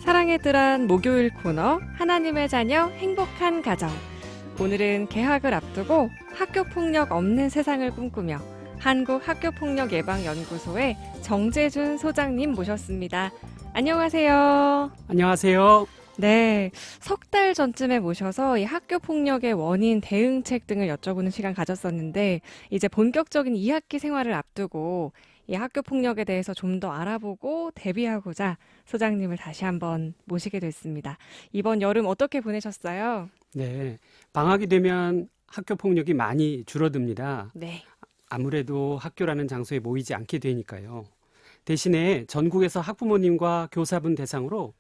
사랑의 뜰한 목요일 코너 하나님의 자녀 행복한 가정. 오늘은 개학을 앞두고 학교폭력 없는 세상을 꿈꾸며 한국학교폭력예방연구소의 정재준 소장님 모셨습니다. 안녕하세요. 안녕하세요. 네, 석 달 전쯤에 모셔서 이 학교폭력의 원인, 대응책 등을 여쭤보는 시간 가졌었는데 이제 본격적인 2학기 생활을 앞두고 이 학교폭력에 대해서 좀 더 알아보고 대비하고자 소장님을 다시 한번 모시게 됐습니다. 이번 여름 어떻게 보내셨어요? 네, 방학이 되면 학교 폭력이 많이 줄어듭니다. 네. 아무래도 학교라는 장소에 모이지 않게 되니까요. 대신에 전국에서 학부모님과 교사분 대상으로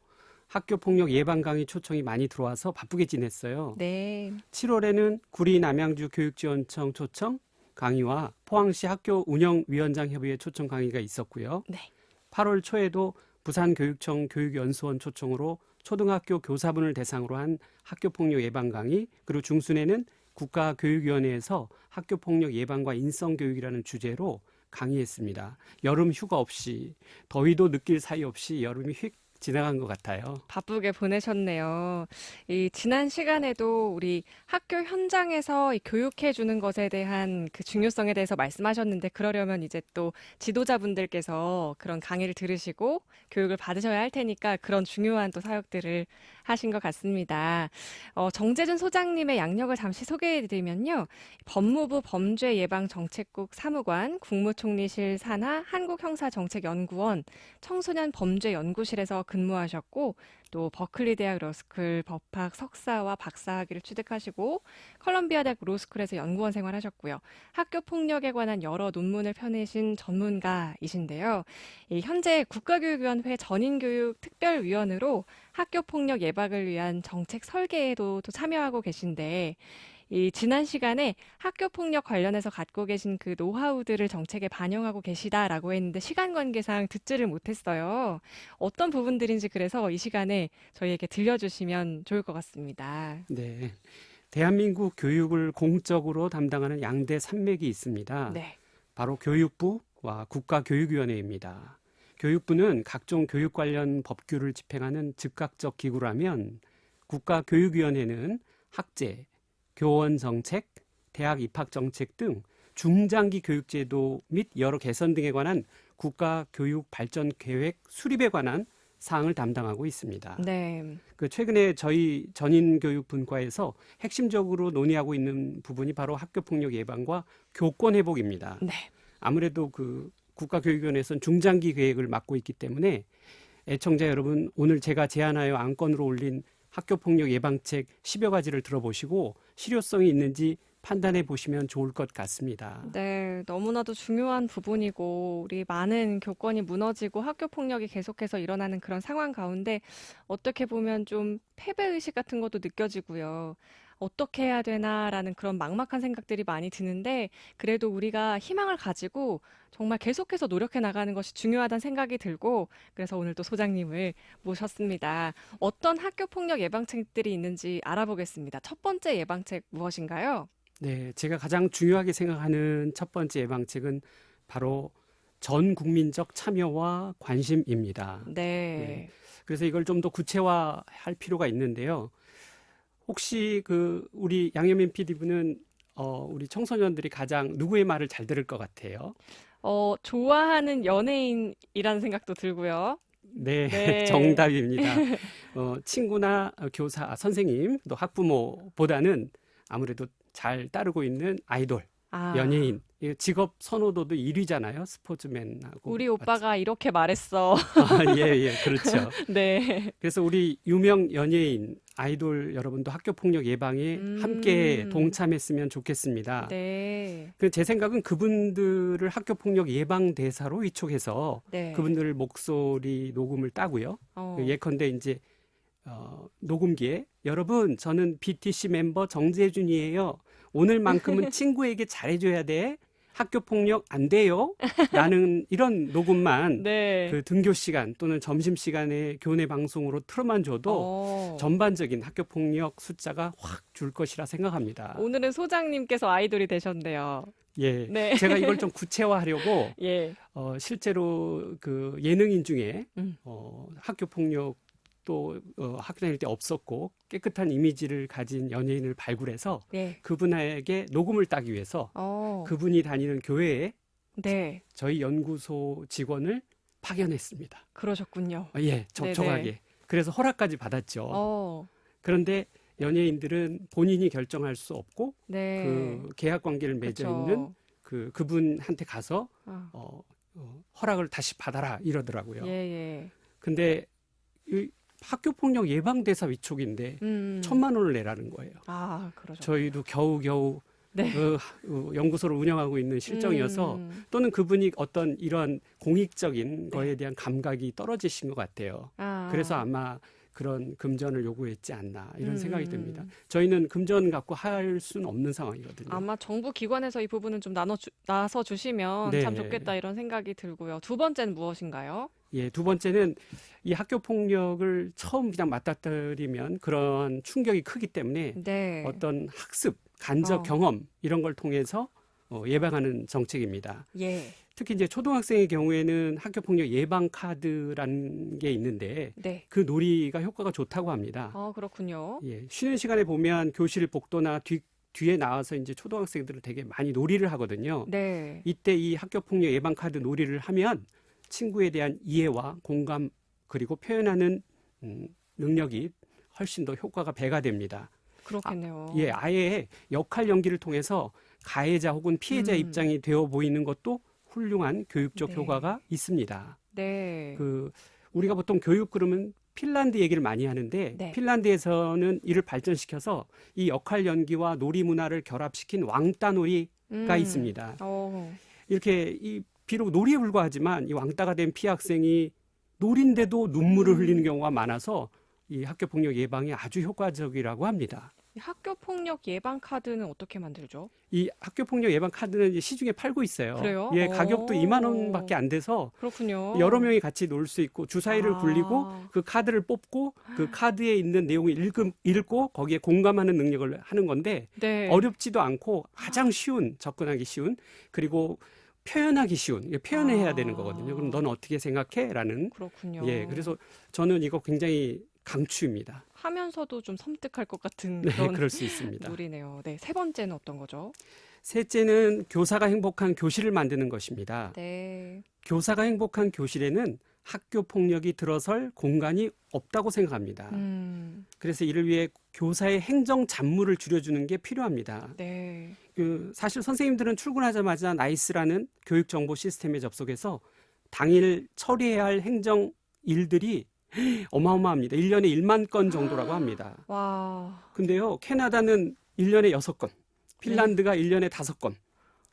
학교 폭력 예방 강의 초청이 많이 들어와서 바쁘게 지냈어요. 네. 7월에는 구리 남양주 교육지원청 초청 강의와 포항시 학교 운영위원장 협의회 초청 강의가 있었고요. 네. 8월 초에도 부산교육청 교육연수원 초청으로 초등학교 교사분을 대상으로 한 학교폭력 예방 강의, 그리고 중순에는 국가교육위원회에서 학교폭력 예방과 인성교육이라는 주제로 강의했습니다. 여름 휴가 없이, 더위도 느낄 사이 없이 여름이 휙 지나간 것 같아요. 바쁘게 보내셨네요. 이 지난 시간에도 우리 학교 현장에서 이 교육해 주는 것에 대한 그 중요성에 대해서 말씀하셨는데 그러려면 이제 또 지도자분들께서 그런 강의를 들으시고 교육을 받으셔야 할 테니까 그런 중요한 또 사역들을 하신 것 같습니다. 정재준 소장님의 양력을 잠시 소개해 드리면요. 법무부 범죄예방정책국 사무관, 국무총리실 산하 한국형사정책연구원, 청소년 범죄연구실에서 근무하셨고 또 버클리 대학 러스쿨 법학 석사와 박사학위를 취득하시고 컬럼비아 대학 로스쿨에서 연구원 생활하셨고요. 학교 폭력에 관한 여러 논문을 펴내신 전문가이신데요. 현재 국가교육위원회 전인교육 특별위원으로 학교 폭력 예방을 위한 정책 설계에도 또 참여하고 계신데 이 지난 시간에 학교 폭력 관련해서 갖고 계신 그 노하우들을 정책에 반영하고 계시다라고 했는데 시간 관계상 듣지를 못했어요. 어떤 부분들인지 그래서 이 시간에 저희에게 들려주시면 좋을 것 같습니다. 네, 대한민국 교육을 공적으로 담당하는 양대 산맥이 있습니다. 네. 바로 교육부와 국가교육위원회입니다. 교육부는 각종 교육 관련 법규를 집행하는 즉각적 기구라면 국가교육위원회는 학제, 교원 정책, 대학 입학 정책 등 중장기 교육제도 및 여러 개선 등에 관한 국가 교육 발전 계획 수립에 관한 사항을 담당하고 있습니다. 네. 최근에 저희 전인교육분과에서 핵심적으로 논의하고 있는 부분이 바로 학교폭력 예방과 교권 회복입니다. 네. 아무래도 국가교육위원회에서는 중장기 계획을 맡고 있기 때문에 애청자 여러분, 오늘 제가 제안하여 안건으로 올린 학교폭력 예방책 10여 가지를 들어보시고 실효성이 있는지 판단해 보시면 좋을 것 같습니다. 네, 너무나도 중요한 부분이고 우리 많은 교권이 무너지고 학교 폭력이 계속해서 일어나는 그런 상황 가운데 어떻게 보면 좀 패배의식 같은 것도 느껴지고요. 어떻게 해야 되나라는 그런 막막한 생각들이 많이 드는데 그래도 우리가 희망을 가지고 정말 계속해서 노력해 나가는 것이 중요하다는 생각이 들고 그래서 오늘 또 소장님을 모셨습니다. 어떤 학교 폭력 예방책들이 있는지 알아보겠습니다. 첫 번째 예방책 무엇인가요? 네, 제가 가장 중요하게 생각하는 첫 번째 예방책은 바로 전 국민적 참여와 관심입니다. 네. 그래서 이걸 좀 더 구체화할 필요가 있는데요. 혹시 우리 양현민 PD분은 우리 청소년들이 가장 누구의 말을 잘 들을 것 같아요? 좋아하는 연예인이라는 생각도 들고요. 네, 네. 정답입니다. 친구나 교사, 선생님, 또 학부모보다는 아무래도 잘 따르고 있는 아이돌, 아, 연예인, 이 직업 선호도도 1위잖아요. 스포츠맨하고. 우리 오빠가 이렇게 말했어. 예, 그렇죠. 네. 그래서 우리 유명 연예인, 아이돌 여러분도 학교폭력 예방에 함께 동참했으면 좋겠습니다. 네. 제 생각은 그분들을 학교폭력 예방 대사로 위촉해서 네. 그분들 목소리 녹음을 따고요. 예컨대 이제 녹음기에 여러분 저는 BTC 멤버 정재준이에요. 오늘만큼은 친구에게 잘해줘야 돼. 학교폭력 안 돼요. 라는 이런 녹음만 네. 등교 시간 또는 점심 시간에 교내 방송으로 틀어만 줘도 전반적인 학교폭력 숫자가 확 줄 것이라 생각합니다. 오늘은 소장님께서 아이돌이 되셨네요. 예, 네. 제가 이걸 좀 구체화하려고 예. 실제로 예능인 중에 음. 학교폭력 또 학교 다닐 때 없었고 깨끗한 이미지를 가진 연예인을 발굴해서 예. 그분에게 녹음을 따기 위해서 그분이 다니는 교회에 네. 저희 연구소 직원을 파견했습니다. 그러셨군요. 예, 접촉하게. 네네. 그래서 허락까지 받았죠. 어, 그런데 연예인들은 본인이 결정할 수 없고 네. 그 계약 관계를 맺어 그쵸. 있는 그분한테 가서 아, 허락을 다시 받아라 이러더라고요. 예, 예. 근데 이 학교 폭력 예방 대사 위촉인데 1,000만 원을 내라는 거예요. 아, 그러죠. 저희도 겨우겨우 네. 연구소를 운영하고 있는 실정이어서 또는 그분이 어떤 이런 공익적인 거에 대한 감각이 떨어지신 것 같아요. 아, 그래서 아마 그런 금전을 요구했지 않나 이런 생각이 듭니다. 음. 저희는 금전 갖고 할 수는 없는 상황이거든요. 아마 정부 기관에서 이 부분은 좀 나서 주시면 참 네. 좋겠다 이런 생각이 들고요. 두 번째는 무엇인가요? 예, 두 번째는 이 학교 폭력을 처음 그냥 맞닥뜨리면 그런 충격이 크기 때문에 네. 어떤 학습, 간접 어. 경험 이런 걸 통해서 예방하는 정책입니다. 예. 특히 이제 초등학생의 경우에는 학교 폭력 예방 카드라는 게 있는데 네. 그 놀이가 효과가 좋다고 합니다. 그렇군요. 예, 쉬는 시간에 보면 교실 복도나 뒤에 나와서 이제 초등학생들은 되게 많이 놀이를 하거든요. 네. 이때 이 학교 폭력 예방 카드 놀이를 하면 친구에 대한 이해와 공감 그리고 표현하는 능력이 훨씬 더 효과가 배가 됩니다. 그렇겠네요. 예, 아예 역할 연기를 통해서 가해자 혹은 피해자 입장이 되어 보이는 것도 훌륭한 교육적 네. 효과가 있습니다. 네. 우리가 보통 교육 그러면 핀란드 얘기를 많이 하는데 네. 핀란드에서는 이를 발전시켜서 이 역할 연기와 놀이 문화를 결합시킨 왕따 놀이가 있습니다. 이렇게 비록 놀이에 불과하지만 이 왕따가 된 피해 학생이 놀인데도 눈물을 흘리는 경우가 많아서 이 학교 폭력 예방에 아주 효과적이라고 합니다. 이 학교 폭력 예방 카드는 어떻게 만들죠? 이 학교 폭력 예방 카드는 이제 시중에 팔고 있어요. 그래요? 예, 가격도 2만 원밖에 안 돼서 그렇군요. 여러 명이 같이 놀 수 있고 주사위를 아. 굴리고 그 카드를 뽑고 그 카드에 있는 내용을 읽고 거기에 공감하는 능력을 하는 건데 네. 어렵지도 않고 가장 쉬운 접근하기 쉬운 그리고 표현하기 쉬운 이게 표현을 해야 되는 거거든요. 그럼 넌 어떻게 생각해? 라는 그렇군요. 예, 그래서 저는 이거 굉장히 강추입니다. 하면서도 좀 섬뜩할 것 같은 네, 그런 그럴 수 있습니다. 놀이네요. 네, 세 번째는 어떤 거죠? 셋째는 교사가 행복한 교실을 만드는 것입니다. 네. 교사가 행복한 교실에는 학교 폭력이 들어설 공간이 없다고 생각합니다. 그래서 이를 위해 교사의 행정 잡무를 줄여주는 게 필요합니다. 네. 사실 선생님들은 출근하자마자 나이스라는 교육 정보 시스템에 접속해서 당일 처리해야 할 행정 일들이 어마어마합니다. 1년에 1만 건 정도라고 합니다. 와. 근데요, 캐나다는 1년에 6건, 핀란드가 1년에 5건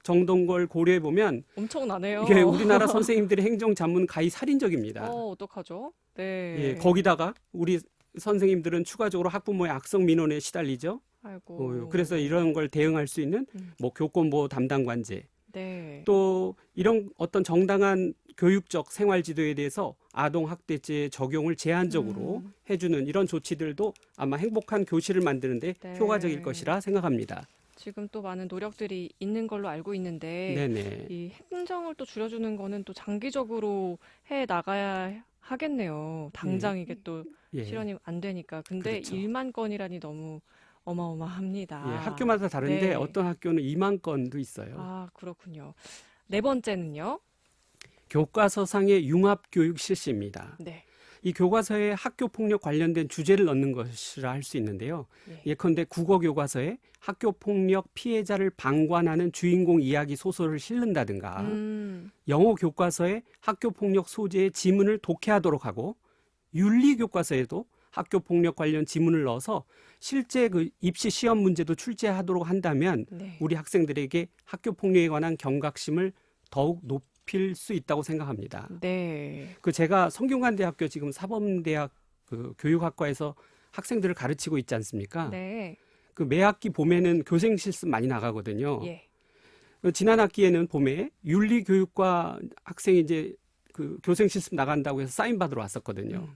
정도인 걸 고려해 보면 엄청나네요. 이게 우리나라 선생님들의 행정 잡무는 가히 살인적입니다. 어떡하죠? 네. 예, 거기다가 우리 선생님들은 추가적으로 학부모의 악성 민원에 시달리죠. 아이고. 그래서 이런 걸 대응할 수 있는 뭐 교권보호 담당 관제, 네. 또 이런 어떤 정당한 교육적 생활 지도에 대해서 아동 학대죄 적용을 제한적으로 해주는 이런 조치들도 아마 행복한 교실을 만드는데 네. 효과적일 것이라 생각합니다. 지금 또 많은 노력들이 있는 걸로 알고 있는데 네네. 이 행정을 또 줄여주는 거는 또 장기적으로 해 나가야 하겠네요. 당장 이게 또 예. 실현이 안 되니까. 근데 그렇죠. 1만 건이라니 너무 어마어마합니다. 예, 학교마다 다른데 네. 어떤 학교는 2만 건도 있어요. 아, 그렇군요. 네 번째는요? 교과서상의 융합교육 실시입니다. 네. 이 교과서에 학교 폭력 관련된 주제를 넣는 것이라 할 수 있는데요. 네. 예컨대 국어 교과서에 학교 폭력 피해자를 방관하는 주인공 이야기 소설을 실른다든가 영어 교과서에 학교 폭력 소재의 지문을 독해하도록 하고 윤리 교과서에도 학교 폭력 관련 지문을 넣어서 실제 그 입시 시험 문제도 출제하도록 한다면 네. 우리 학생들에게 학교 폭력에 관한 경각심을 더욱 높일 수 있다고 생각합니다. 네. 제가 성균관대학교 지금 사범대학 교육학과에서 학생들을 가르치고 있지 않습니까? 네. 매 학기 봄에는 교생 실습 많이 나가거든요. 예. 지난 학기에는 봄에 윤리교육과 학생이 이제 교생 실습 나간다고 해서 사인 받으러 왔었거든요.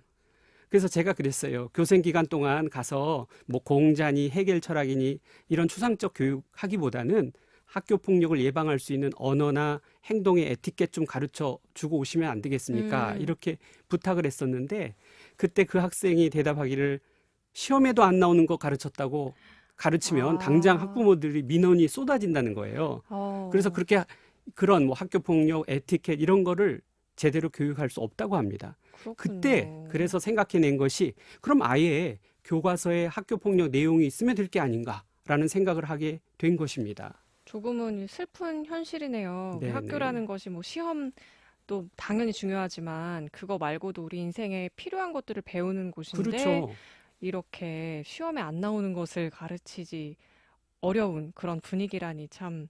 그래서 제가 그랬어요. 교생 기간 동안 가서 뭐 공자니 해결 철학이니 이런 추상적 교육 하기보다는 학교 폭력을 예방할 수 있는 언어나 행동의 에티켓 좀 가르쳐 주고 오시면 안 되겠습니까? 이렇게 부탁을 했었는데 그때 그 학생이 대답하기를 시험에도 안 나오는 거 가르쳤다고 가르치면 당장 아, 학부모들이 민원이 쏟아진다는 거예요. 그래서 어, 그렇게 그런 뭐 학교 폭력, 에티켓 이런 거를 제대로 교육할 수 없다고 합니다. 그때 그렇군요. 그래서 생각해낸 것이 그럼 아예 교과서에 학교 폭력 내용이 있으면 될 게 아닌가라는 생각을 하게 된 것입니다. 조금은 슬픈 현실이네요. 우리 네네. 학교라는 것이 뭐 시험도 당연히 중요하지만 그거 말고도 우리 인생에 필요한 것들을 배우는 곳인데 그렇죠. 이렇게 시험에 안 나오는 것을 가르치지 어려운 그런 분위기라니 참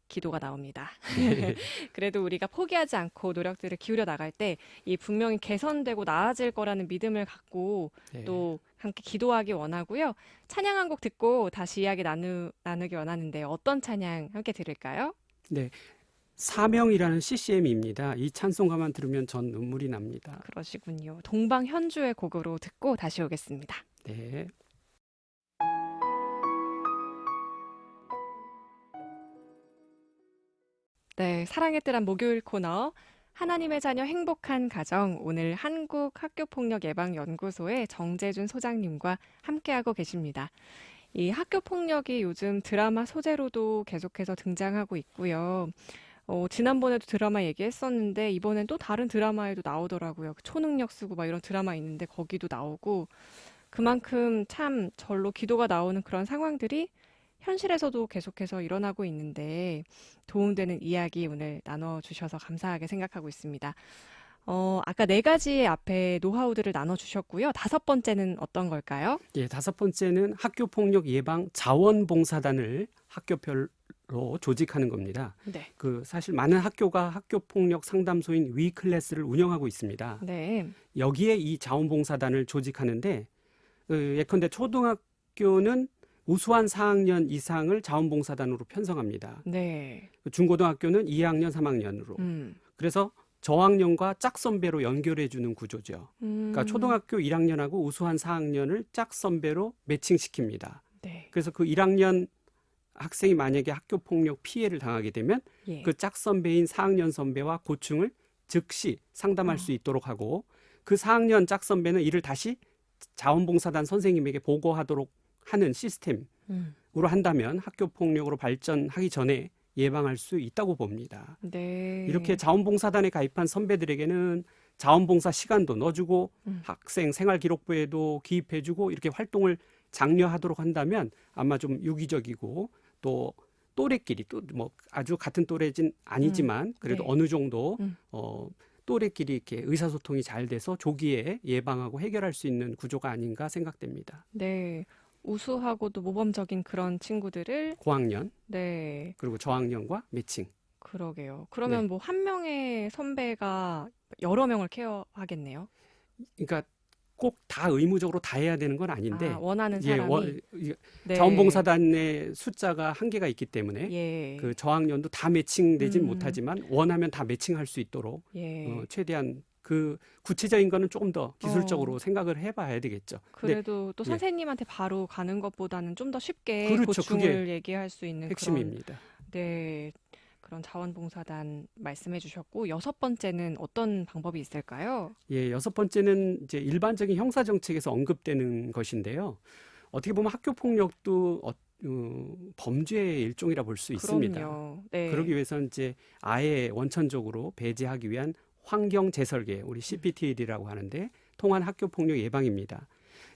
기도가 나옵니다. 네. 그래도 우리가 포기하지 않고 노력들을 기울여 나갈 때 이 분명히 개선되고 나아질 거라는 믿음을 갖고 네. 또 함께 기도하기 원하고요. 찬양 한 곡 듣고 다시 이야기 나누기 원하는데 어떤 찬양 함께 들을까요? 네. 사명이라는 CCM입니다. 이 찬송가만 들으면 전 눈물이 납니다. 그러시군요. 동방 현주의 곡으로 듣고 다시 오겠습니다. 네. 네, 사랑의 뜰한 목요일 코너 하나님의 자녀 행복한 가정 오늘 한국학교폭력예방연구소의 정재준 소장님과 함께하고 계십니다. 이 학교폭력이 요즘 드라마 소재로도 계속해서 등장하고 있고요. 지난번에도 드라마 얘기했었는데 이번엔 또 다른 드라마에도 나오더라고요. 그 초능력 쓰고 막 이런 드라마 있는데 거기도 나오고 그만큼 참 절로 기도가 나오는 그런 상황들이 현실에서도 계속해서 일어나고 있는데 도움되는 이야기 오늘 나눠주셔서 감사하게 생각하고 있습니다. 아까 네 가지의 앞에 노하우들을 나눠주셨고요. 다섯 번째는 어떤 걸까요? 예, 다섯 번째는 학교 폭력 예방 자원봉사단을 학교별로 조직하는 겁니다. 네. 그 사실 많은 학교가 학교 폭력 상담소인 위클래스를 운영하고 있습니다. 네. 여기에 이 자원봉사단을 조직하는데 예컨대 초등학교는 우수한 4학년 이상을 자원봉사단으로 편성합니다. 네. 중고등학교는 2학년, 3학년으로. 음. 그래서 저학년과 짝선배로 연결해주는 구조죠. 그러니까 음. 초등학교 1학년하고 우수한 4학년을 짝선배로 매칭시킵니다. 네. 그래서 그 1학년 학생이 만약에 학교 폭력 피해를 당하게 되면 예. 그 짝선배인 4학년 선배와 고충을 즉시 상담할 수 어. 있도록 하고 그 4학년 짝선배는 이를 다시 자원봉사단 선생님에게 보고하도록 하는 시스템으로 음. 한다면 학교 폭력으로 발전하기 전에 예방할 수 있다고 봅니다. 이렇게 네. 자원봉사단에 가입한 선배들에게는 자원봉사 시간도 넣어주고 음. 학생 생활기록부에도 기입해주고 이렇게 활동을 장려하도록 한다면 아마 좀 유기적이고 또 또래끼리 또 뭐 아주 같은 또래진 음. 아니지만 그래도 네. 어느 정도 음. 또래끼리 이렇게 의사소통이 잘 돼서 조기에 예방하고 해결할 수 있는 구조가 아닌가 생각됩니다. 네. 우수하고도 모범적인 그런 친구들을 고학년 네. 그리고 저학년과 매칭. 그러게요. 네. 그러면 뭐 한 명의 선배가 여러 명을 케어하겠네요. 그러니까 꼭 다 의무적으로 다 해야 되는 건 아, 아닌데 원하는 예, 사람이 네. 자원봉사단의 숫자가 한계가 있기 때문에 예. 그 저학년도 다 매칭되진 음. 못하지만 원하면 다 매칭할 수 있도록 예. 최대한 그 구체적인 거는 조금 더 어. 기술적으로 생각을 해봐야 되겠죠. 근데 그래도 또 예, 선생님한테 바로 가는 것보다는 좀 더 쉽게 그렇죠. 그게 고충을 얘기할 수 있는 그런 핵심입니다. 네. 그런 자원봉사단 말씀해 주셨고 여섯 번째는 어떤 방법이 있을까요? 예, 여섯 번째는 이제 일반적인 형사 정책에서 언급되는 것인데요. 어떻게 보면 학교 폭력도 범죄의 일종이라 볼 수 있습니다. 그럼요. 그러기 네. 위해서는 이제 아예 원천적으로 배제하기 위한 환경 재설계, 우리 CPTL이라고 하는데 통한 학교 폭력 예방입니다.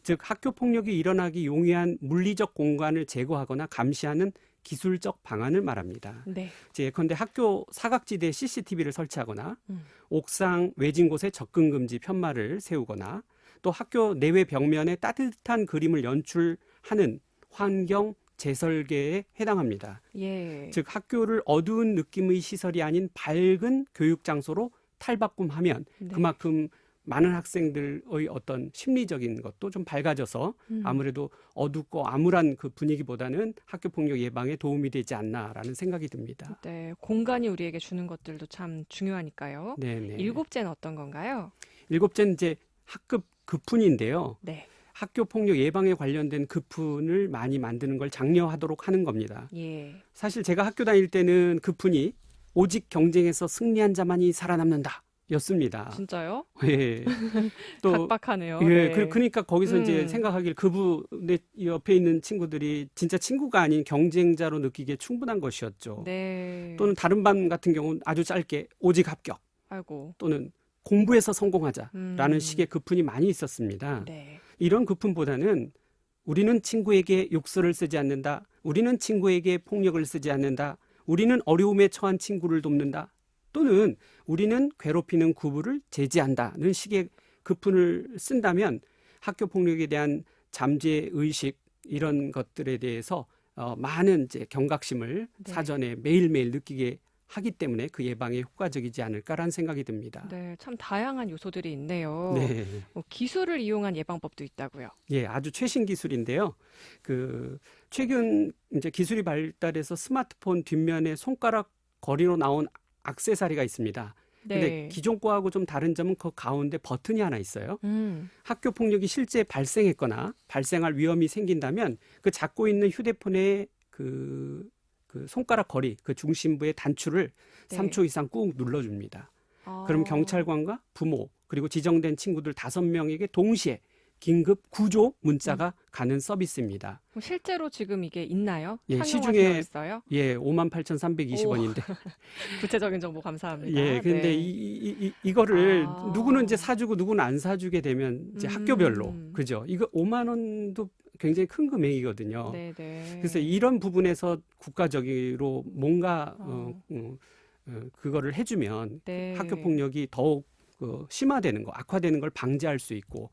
즉 학교 폭력이 일어나기 용이한 물리적 공간을 제거하거나 감시하는 기술적 방안을 말합니다. 네. 이제 예컨대 학교 사각지대에 CCTV를 설치하거나 음. 옥상 외진 곳에 접근 금지 편말을 세우거나 또 학교 내외 벽면에 따뜻한 그림을 연출하는 환경 재설계에 해당합니다. 예. 즉 학교를 어두운 느낌의 시설이 아닌 밝은 교육 장소로 탈바꿈하면 네. 그만큼 많은 학생들의 어떤 심리적인 것도 좀 밝아져서 음. 아무래도 어둡고 암울한 그 분위기보다는 학교 폭력 예방에 도움이 되지 않나라는 생각이 듭니다. 네. 공간이 우리에게 주는 것들도 참 중요하니까요. 네네. 일곱째는 어떤 건가요? 일곱째는 이제 학급 급훈인데요. 네. 학교 폭력 예방에 관련된 급훈을 많이 만드는 걸 장려하도록 하는 겁니다. 예. 사실 제가 학교 다닐 때는 급훈이 오직 경쟁에서 승리한 자만이 살아남는다. 였습니다. 진짜요? 예. 또 각박하네요. 예, 네. 그러니까 거기서 이제 음. 생각하길 그분의 옆에 있는 친구들이 진짜 친구가 아닌 경쟁자로 느끼기에 충분한 것이었죠. 네. 또는 다른 반 같은 경우는 아주 짧게 오직 합격 아이고. 또는 공부에서 성공하자라는 음. 식의 급훈이 많이 있었습니다. 네. 이런 급훈보다는 우리는 친구에게 욕설을 쓰지 않는다. 우리는 친구에게 폭력을 쓰지 않는다. 우리는 어려움에 처한 친구를 돕는다. 또는 우리는 괴롭히는 구부를 제지한다는 식의 급훈을 쓴다면 학교 폭력에 대한 잠재 의식 이런 것들에 대해서 많은 이제 경각심을 네. 사전에 매일매일 느끼게 하기 때문에 그 예방에 효과적이지 않을까라는 생각이 듭니다. 네, 참 다양한 요소들이 있네요. 네. 기술을 이용한 예방법도 있다고요. 예, 아주 최신 기술인데요. 최근 이제 기술이 발달해서 스마트폰 뒷면에 손가락 거리로 나온 액세서리가 있습니다. 근데 네. 기존 거하고 좀 다른 점은 그 가운데 버튼이 하나 있어요. 음. 학교 폭력이 실제 발생했거나 발생할 위험이 생긴다면 그 잡고 있는 휴대폰의 그 손가락 거리, 그 중심부의 단추를 네. 3초 이상 꾹 눌러줍니다. 그럼 아. 경찰관과 부모 그리고 지정된 친구들 5명에게 동시에 긴급 구조 문자가 가는 서비스입니다. 실제로 지금 이게 있나요? 예, 상용화되어 시중에 있어요? 예, 58,320원인데 구체적인 정보 감사합니다. 예, 근데 네. 이거를 아. 누구는 이제 사주고 누구는 안 사주게 되면 이제 학교별로 음. 그죠? 이거 5만 원도 굉장히 큰 금액이거든요. 네, 네. 그래서 이런 부분에서 국가적으로 뭔가 그거를 해주면 네. 학교 폭력이 더욱 심화되는 거, 악화되는 걸 방지할 수 있고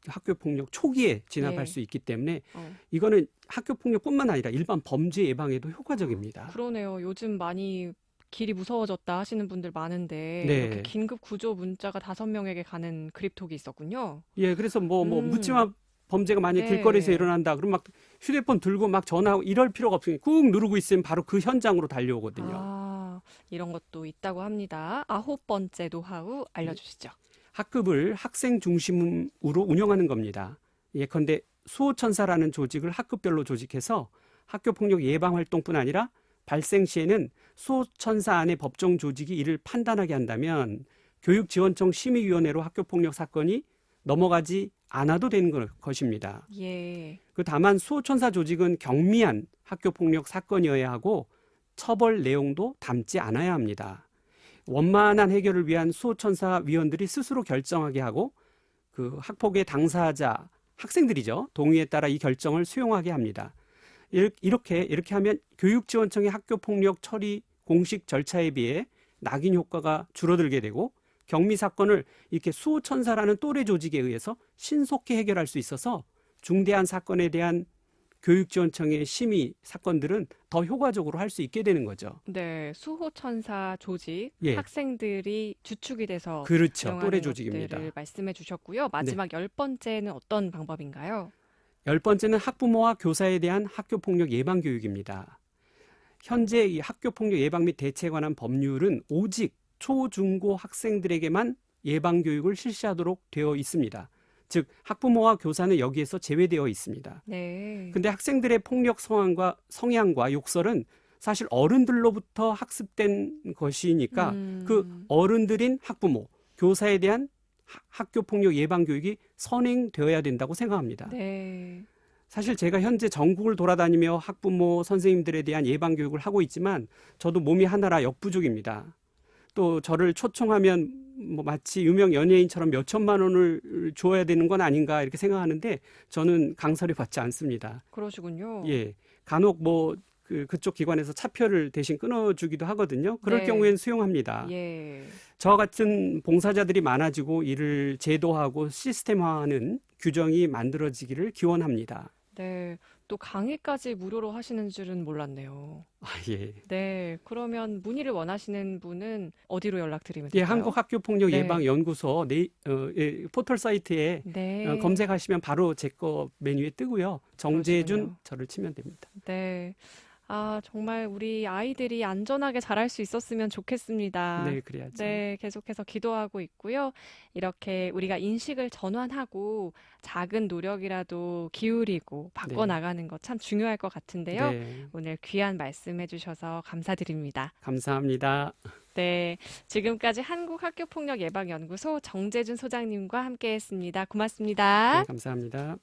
학교 폭력 초기에 진압할 네. 수 있기 때문에 어, 이거는 학교 폭력뿐만 아니라 일반 범죄 예방에도 효과적입니다. 그러네요. 요즘 많이 길이 무서워졌다 하시는 분들 많은데 네. 이렇게 긴급 구조 문자가 5명에게 가는 그립톡이 있었군요. 예, 그래서 뭐 음. 묻지마 범죄가 만약 네. 길거리에서 일어난다. 그럼 막 휴대폰 들고 막 전화하고 이럴 필요가 없으니까 꾹 누르고 있으면 바로 그 현장으로 달려오거든요. 아, 이런 것도 있다고 합니다. 9번째 노하우 알려주시죠. 학급을 학생 중심으로 운영하는 겁니다. 예컨대 수호천사라는 조직을 학급별로 조직해서 학교 폭력 예방 활동뿐 아니라 발생 시에는 수호천사 안의 법정 조직이 이를 판단하게 한다면 교육지원청 심의위원회로 학교 폭력 사건이 넘어가지 않아도 되는 것입니다. 예. 다만 수호천사 조직은 경미한 학교 폭력 사건이어야 하고 처벌 내용도 담지 않아야 합니다. 원만한 해결을 위한 수호천사 위원들이 스스로 결정하게 하고 그 학폭의 당사자 학생들이죠. 동의에 따라 이 결정을 수용하게 합니다. 이렇게 하면 교육지원청의 학교 폭력 처리 공식 절차에 비해 낙인 효과가 줄어들게 되고 경미 사건을 이렇게 수호천사라는 또래 조직에 의해서 신속히 해결할 수 있어서 중대한 사건에 대한 교육지원청의 심의 사건들은 더 효과적으로 할 수 있게 되는 거죠. 네, 수호천사 조직, 예. 학생들이 주축이 돼서 그렇죠. 운영하는 또래 조직입니다. 것들을 말씀해 주셨고요. 마지막 10번째는 어떤 방법인가요? 10번째는 학부모와 교사에 대한 학교 폭력 예방 교육입니다. 현재 이 학교 폭력 예방 및 대처에 관한 법률은 오직 초, 중, 고 학생들에게만 예방 교육을 실시하도록 되어 있습니다. 즉 학부모와 교사는 여기에서 제외되어 있습니다. 네. 근데 학생들의 폭력 성향과 욕설은 사실 어른들로부터 학습된 것이니까 그 어른들인 학부모, 교사에 대한 학교 폭력 예방 교육이 선행되어야 된다고 생각합니다. 네. 사실 제가 현재 전국을 돌아다니며 학부모, 선생님들에 대한 예방 교육을 하고 있지만 저도 몸이 하나라 역부족입니다. 또 저를 초청하면 뭐 마치 유명 연예인처럼 몇 천만 원을 줘야 되는 건 아닌가 이렇게 생각하는데 저는 강설이 받지 않습니다. 그러시군요. 예, 간혹 뭐 그쪽 기관에서 차표를 대신 끊어주기도 하거든요. 그럴 네. 경우에는 수용합니다. 예. 저와 같은 봉사자들이 많아지고 이를 제도화하고 시스템화하는 규정이 만들어지기를 기원합니다. 네. 또 강의까지 무료로 하시는 줄은 몰랐네요. 아, 예. 네. 그러면 문의를 원하시는 분은 어디로 연락드리면 예, 될까요? 한국학교폭력 네. 예방연구소 포털 사이트에 네. 검색하시면 바로 제 거 메뉴에 뜨고요. 정재준 그러시군요. 저를 치면 됩니다. 네. 아, 정말 우리 아이들이 안전하게 자랄 수 있었으면 좋겠습니다. 네, 그래야죠. 네, 계속해서 기도하고 있고요. 이렇게 우리가 인식을 전환하고 작은 노력이라도 기울이고 바꿔나가는 것 참 중요할 것 같은데요. 네, 오늘 귀한 말씀 해주셔서 감사드립니다. 감사합니다. 네, 지금까지 한국학교폭력예방연구소 정재준 소장님과 함께했습니다. 네, 고맙습니다. 감사합니다.